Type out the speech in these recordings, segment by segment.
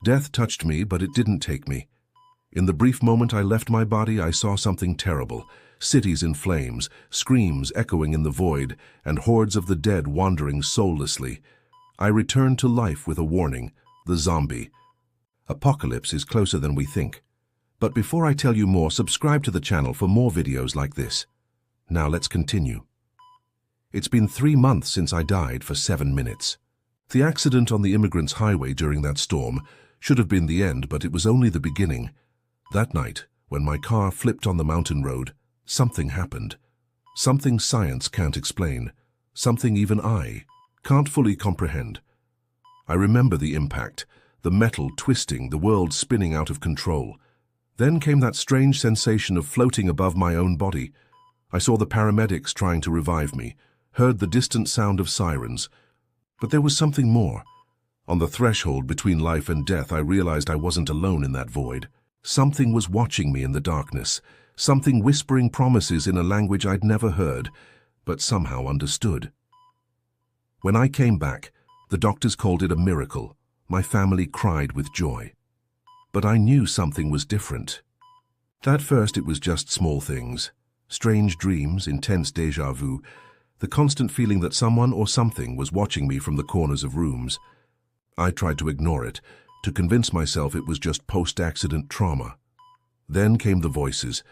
Death touched me, but it didn't take me. In the brief moment I left my body, I saw something terrible. Cities in flames, screams echoing in the void, and hordes of the dead wandering soullessly. I returned to life with a warning: the zombie. Apocalypse is closer than we think. But before I tell you more, subscribe to the channel for more videos like this. Now let's continue. It's been 3 months since I died for 7 minutes. The accident on the Immigrants Highway during that storm should have been the end, but it was only the beginning. That night, when my car flipped on the mountain road, something happened. Something science can't explain. Something even I can't fully comprehend. I remember the impact, the metal twisting, the world spinning out of control. Then came that strange sensation of floating above my own body. I saw the paramedics trying to revive me, heard the distant sound of sirens. But there was something more. On the threshold between life and death, I realized I wasn't alone in that void. Something was watching me in the darkness, something whispering promises in a language I'd never heard, but somehow understood. When I came back, the doctors called it a miracle. My family cried with joy. But I knew something was different. At first it was just small things. Strange dreams, intense déjà vu, the constant feeling that someone or something was watching me from the corners of rooms. I tried to ignore it, to convince myself it was just post-accident trauma. Then came the voices,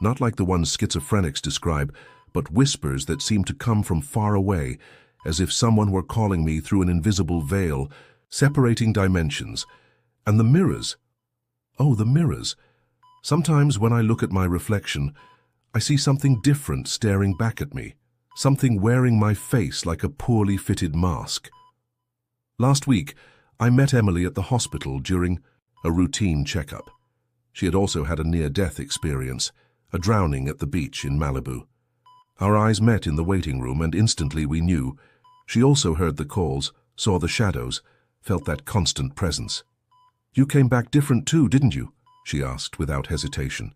not like the ones schizophrenics describe, but whispers that seemed to come from far away, as if someone were calling me through an invisible veil, separating dimensions. And the mirrors. Oh, the mirrors. Sometimes when I look at my reflection, I see something different staring back at me, something wearing my face like a poorly fitted mask. Last week, I met Emily at the hospital during a routine checkup. She had also had a near-death experience, a drowning at the beach in Malibu. Our eyes met in the waiting room, and instantly we knew. She also heard the calls, saw the shadows, felt that constant presence. "You came back different too, didn't you?" she asked without hesitation.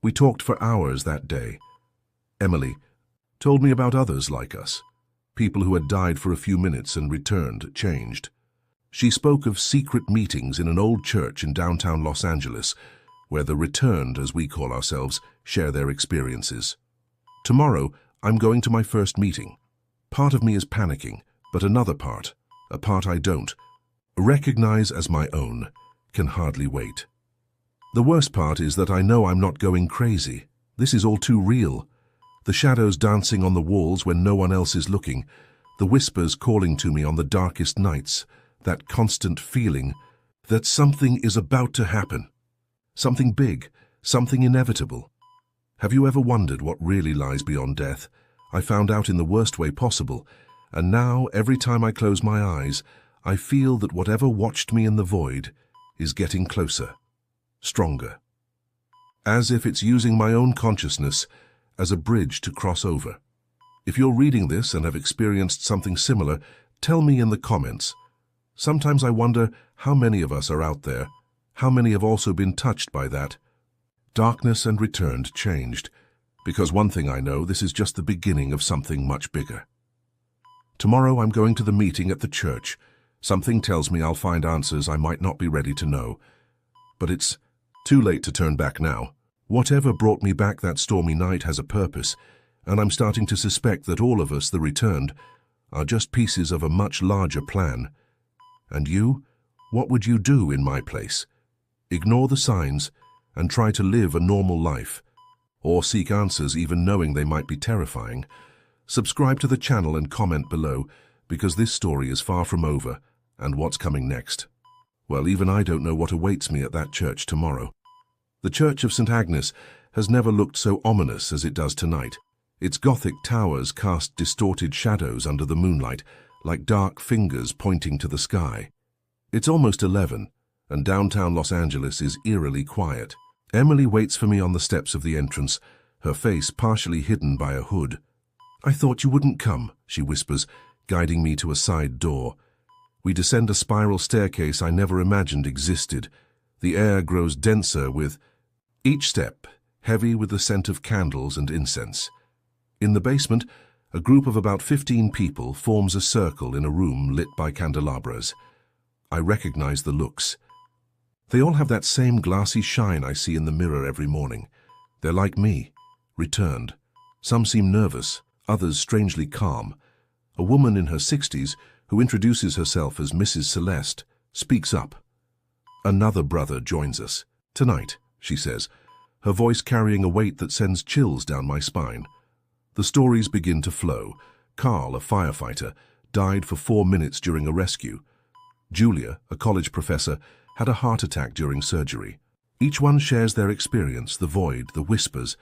We talked for hours that day. Emily told me about others like us, people who had died for a few minutes and returned changed. She spoke of secret meetings in an old church in downtown Los Angeles, where the returned, as we call ourselves, share their experiences. Tomorrow, I'm going to my first meeting. Part of me is panicking, but another part, a part I don't recognize as my own, can hardly wait. The worst part is that I know I'm not going crazy. This is all too real. The shadows dancing on the walls when no one else is looking, the whispers calling to me on the darkest nights, that constant feeling that something is about to happen. Something big, something inevitable. Have you ever wondered what really lies beyond death? I found out in the worst way possible, and now every time I close my eyes, I feel that whatever watched me in the void is getting closer, stronger. As if it's using my own consciousness as a bridge to cross over. If you're reading this and have experienced something similar, tell me in the comments. Sometimes I wonder how many of us are out there, how many have also been touched by that. Darkness and returned changed, because one thing I know, this is just the beginning of something much bigger. Tomorrow I'm going to the meeting at the church. Something tells me I'll find answers I might not be ready to know. But it's too late to turn back now. Whatever brought me back that stormy night has a purpose, and I'm starting to suspect that all of us, the returned, are just pieces of a much larger plan. And you? What would you do in my place? Ignore the signs and try to live a normal life, or seek answers even knowing they might be terrifying? Subscribe to the channel and comment below, because this story is far from over, and what's coming next? Well, even I don't know what awaits me at that church tomorrow. The Church of St. Agnes has never looked so ominous as it does tonight. Its Gothic towers cast distorted shadows under the moonlight, like dark fingers pointing to the sky. It's almost 11, and downtown Los Angeles is eerily quiet. Emily waits for me on the steps of the entrance, her face partially hidden by a hood. "I thought you wouldn't come," she whispers, guiding me to a side door. We descend a spiral staircase I never imagined existed. The air grows denser with each step, heavy with the scent of candles and incense. In the basement, a group of about 15 people forms a circle in a room lit by candelabras. I recognize the looks. They all have that same glassy shine I see in the mirror every morning. They're like me, returned. Some seem nervous, others strangely calm. A woman in her 60s, who introduces herself as Mrs. Celeste, speaks up. Another brother joins us. Tonight, she says, her voice carrying a weight that sends chills down my spine. The stories begin to flow. Carl, a firefighter, died for 4 minutes during a rescue. Julia, a college professor, had a heart attack during surgery. Each one shares their experience, the void, the whispers.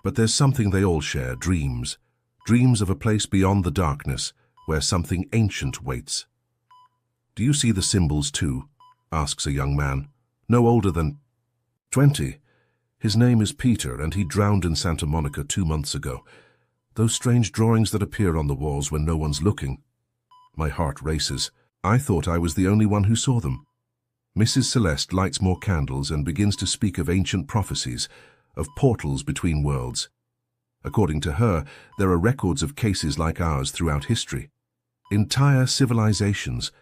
But there's something they all share, dreams. Dreams of a place beyond the darkness, where something ancient waits. "Do you see the symbols too?" asks a young man, no older than 20. His name is Peter, and he drowned in Santa Monica 2 months ago. Those strange drawings that appear on the walls when no one's looking. My heart races. I thought I was the only one who saw them. Mrs. Celeste lights more candles and begins to speak of ancient prophecies, of portals between worlds. According to her, there are records of cases like ours throughout history. Entire civilizations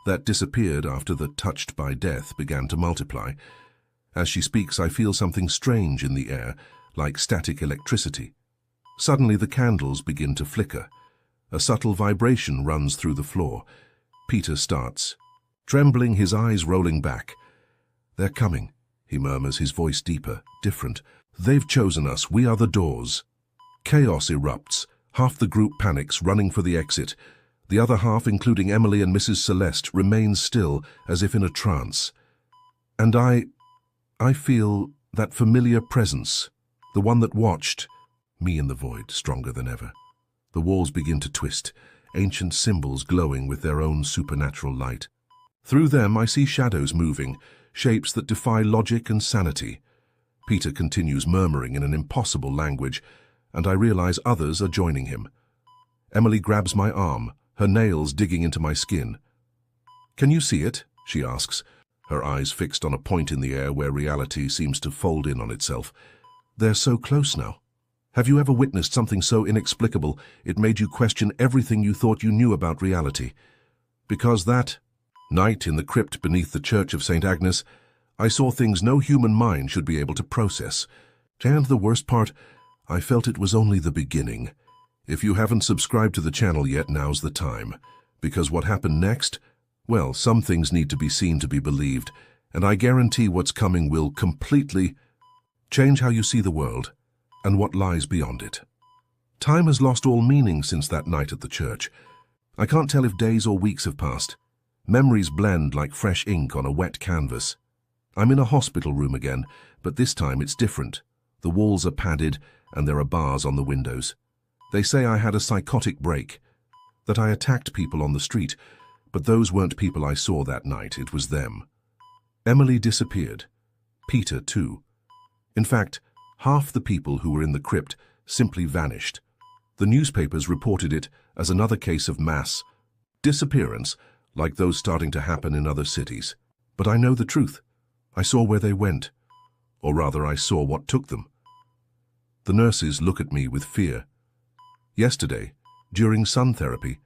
that disappeared after the touched by death began to multiply. As she speaks, I feel something strange in the air, like static electricity. Suddenly the candles begin to flicker. A subtle vibration runs through the floor. Peter starts, trembling, his eyes rolling back. "They're coming," he murmurs, his voice deeper, different. "They've chosen us. We are the doors." Chaos erupts. Half the group panics, running for the exit. The other half, including Emily and Mrs. Celeste, remains still, as if in a trance. And I feel that familiar presence, the one that watched, me in the void, stronger than ever. The walls begin to twist, ancient symbols glowing with their own supernatural light. Through them I see shadows moving, shapes that defy logic and sanity. Peter continues murmuring in an impossible language, and I realize others are joining him. Emily grabs my arm, her nails digging into my skin. "Can you see it?" she asks, her eyes fixed on a point in the air where reality seems to fold in on itself. "They're so close now. Have you ever witnessed something so inexplicable it made you question everything you thought you knew about reality? Because that night in the crypt beneath the Church of St. Agnes, I saw things no human mind should be able to process. And the worst part, I felt it was only the beginning. If you haven't subscribed to the channel yet, now's the time. Because what happened next? Well, some things need to be seen to be believed, and I guarantee what's coming will completely change how you see the world and what lies beyond it. Time has lost all meaning since that night at the church. I can't tell if days or weeks have passed. Memories blend like fresh ink on a wet canvas. I'm in a hospital room again, but this time it's different. The walls are padded and there are bars on the windows. They say I had a psychotic break, that I attacked people on the street, but those weren't people I saw that night, it was them. Emily disappeared. Peter too. In fact, half the people who were in the crypt simply vanished. The newspapers reported it as another case of mass disappearance, like those starting to happen in other cities. But I know the truth. I saw where they went. Or rather, I saw what took them. The nurses look at me with fear. Yesterday, during sun therapy,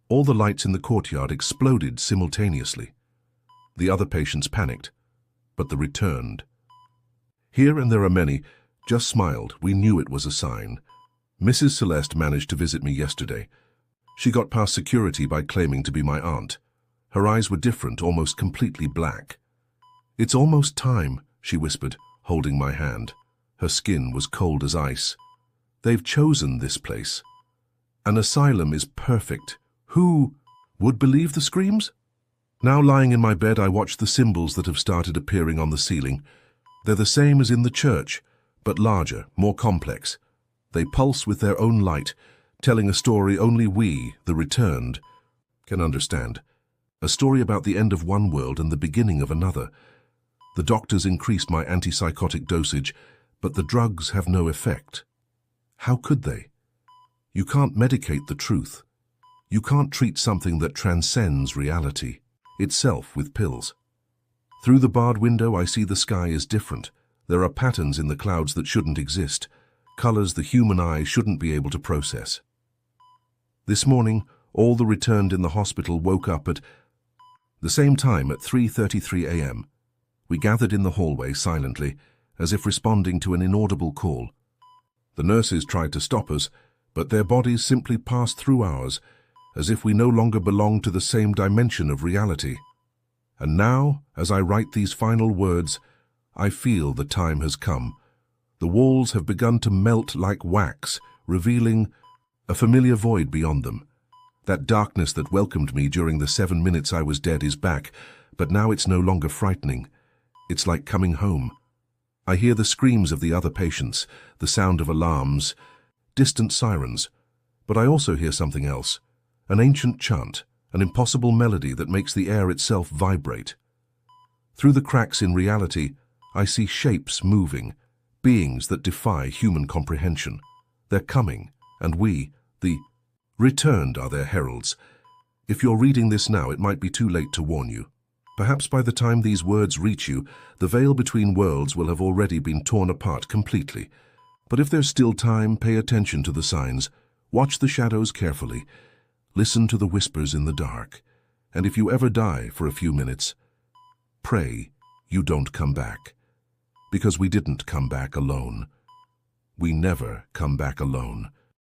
all the lights in the courtyard exploded simultaneously. The other patients panicked, but the returned. Here, and there are many, just smiled. We knew it was a sign. Mrs. Celeste managed to visit me yesterday. She got past security by claiming to be my aunt. Her eyes were different, almost completely black. "It's almost time," she whispered, holding my hand. Her skin was cold as ice. "They've chosen this place. An asylum is perfect. Who would believe the screams?" Now lying in my bed, I watch the symbols that have started appearing on the ceiling. They're the same as in the church, but larger, more complex. They pulse with their own light, telling a story only we, the returned, can understand. A story about the end of one world and the beginning of another. The doctors increased my antipsychotic dosage, but the drugs have no effect. How could they? You can't medicate the truth. You can't treat something that transcends reality itself with pills. Through the barred window, I see the sky is different. There are patterns in the clouds that shouldn't exist, colors the human eye shouldn't be able to process. This morning, all the returned in the hospital woke up at The same time at 3:33 a.m. We gathered in the hallway silently, as if responding to an inaudible call. The nurses tried to stop us, but their bodies simply passed through ours, as if we no longer belonged to the same dimension of reality. And now, as I write these final words, I feel the time has come. The walls have begun to melt like wax, revealing a familiar void beyond them. That darkness that welcomed me during the 7 minutes I was dead is back, but now it's no longer frightening. It's like coming home. I hear the screams of the other patients, the sound of alarms, distant sirens. But I also hear something else, an ancient chant, an impossible melody that makes the air itself vibrate. Through the cracks in reality, I see shapes moving, beings that defy human comprehension. They're coming, and we, the returned, are their heralds. If you're reading this now, it might be too late to warn you. Perhaps by the time these words reach you, the veil between worlds will have already been torn apart completely. But if there's still time, pay attention to the signs, watch the shadows carefully, listen to the whispers in the dark, and if you ever die for a few minutes, pray you don't come back. Because we didn't come back alone. We never come back alone.